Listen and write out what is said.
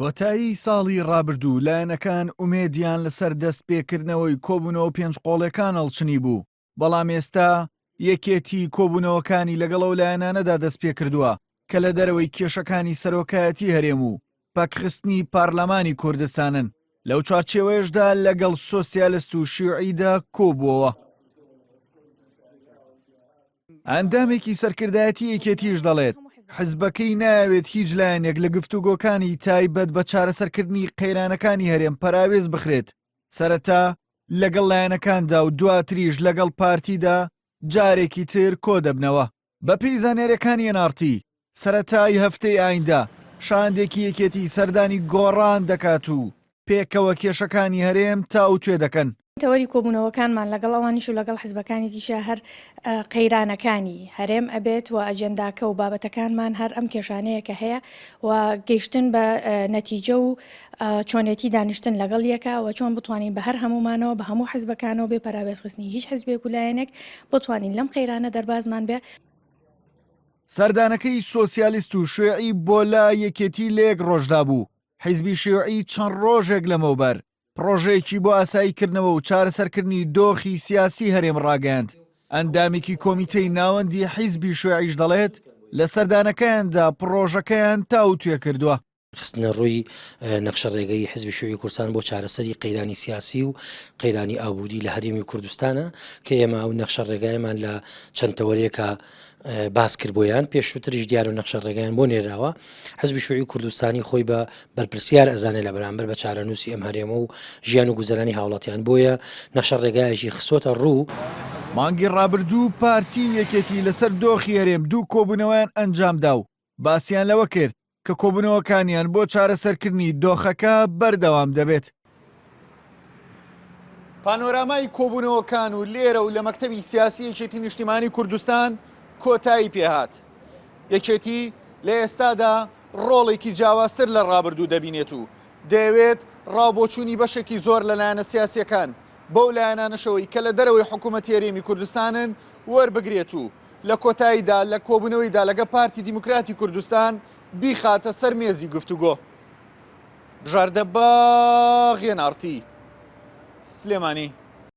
کۆتایی ساڵی ڕابردوو لایەنەکان ئومێدیان لەسەر دەستپێکردنەوەی کۆبوونەوە پێنج قۆڵەکان هەڵچنی بوو، بەڵام ئێستا یەکێتی کۆبوونەوەکانی لەگەڵ ئەو لایەنانەدا دەست پێ کردووە کە لە دەرەوەی کێشەکانی سەرۆکایەتی هەرێم و پەکخستنی پارلەمانی کوردستانن. لەو چارچێوەیەشدا لەگەڵ سۆسیالیست و شیوعیدا کۆبووەوە. ئەندامێکی سەرکردایەتی یەکێتیش دەڵێت حزبەکەی ناوێت هیچ لایەنێک لە گفتوگۆکانی تایبەت بە چارەسەرکردنی قەیرانەکانی هەرێم پەراوێز بخرێت، سەرەتا لەگەڵ لایەنەکاندا و دواتریش لەگەڵ پارتیدا جارێکی تر کۆ دەبنەوە. بە پێی زانێرەکانی NRT سەرەتای هەفتەی ئایندا شاندێکی یەکێتی سەردانی گۆڕان دەکات و پێکەوە کێشەکانی هەرێم تاو توێ دەکەن. تەوەری کۆبوونەوەکانمان لەگەڵ ئەوانیش و لەگەڵ حزبەکانی دیشە هەر قەیرانەکانی هەرێم ئەبێت و ئەجەنداکە و بابەتەکانمان هەر ئەم کێشانەیە کە هەیە و گەیشتن بە نەتیجە و چۆنێتی دانیشتن لەگەڵ یەکە و چۆن بتوانین بە هەر هەمومانەوە بە هەموو حزبەکانەوە بێ پەراوێزخستنی هیچ حزبێک و لایەنێک بتوانین لەم قەیرانە دەربازمان بێ. سەردانەکەی سۆسیالیست و شیوعی بۆ لا یەکێتی لە یەک ڕۆژدا بوو. حیزبی شیوعی چەند ڕۆژێک لەمەوبەر پرۆژەیەکی بۆ ئاساییکردنەوە و چارەسەرکردنی دۆخی سیاسی هەرێم ڕاگەاند. ئەندامێکی کۆمیتەی ناوەندی حیزبی شیوعیش دەڵێت لە سەردانەکەیاندا پرۆژەکەیان تاو توێ کردووە. خستنە ڕووی نەخشە ڕێگەی حزبی شیوعی کوردستان بۆ چارەسەری قەیرانی سیاسی و قەیرانی ئابووری لە هەرێمی کوردستانە کە ئێمە ئەو نەخشە ڕێگایمان لە چەند تەوەریەکە باس کرد بۆیان پێشووتریش دیار و نەخشە ڕێگەیان بۆ نێراوە. حزبی شیوعی کوردستانی خۆی بە بەرپرسیار ئەزانێت لە بەرامبەر بە چارەنووسی ئەم هەرێمە و ژیان و گوزەرانی هاوڵاتیان بۆیە نەخشە ڕێگایەکی خستۆتە ڕوو. مانگی ڕابردوو پارتی یەکێتی لەسەر دۆخی هەرێم دوو کۆبوونەوەیان ئەنجامدا و باسییان لەوە کرد کە کۆبوونەوەکانیان بۆ چارەسەرکردنی دۆخەکە بەردەوام دەبێت. پانۆرامای کۆبوونەوەکان و لێرە و لە مەکتەبی سیاسی یەکێتی نیشتیمانی کوردستان کۆتایی پێهات. یەکێتی لە ئێستادا ڕۆڵێکی جیاوازتر لە ڕابردوو دەبینێت و دەیەوێت ڕاوبۆچوونی بەشێکی زۆر لە لایەنە سیاسیەکان بەو لایەنانەشەوەی کە لە دەرەوەی حکوومەتی هەرێمی کوردستانن وەربگرێت و لە کۆتاییدا لە کۆبوونەوەیدا لەگە پارتی دیموکراتی کوردستان بیخاتە سەر مێزی گفتوگۆ. بژاردە باغی NRT سلێمانی.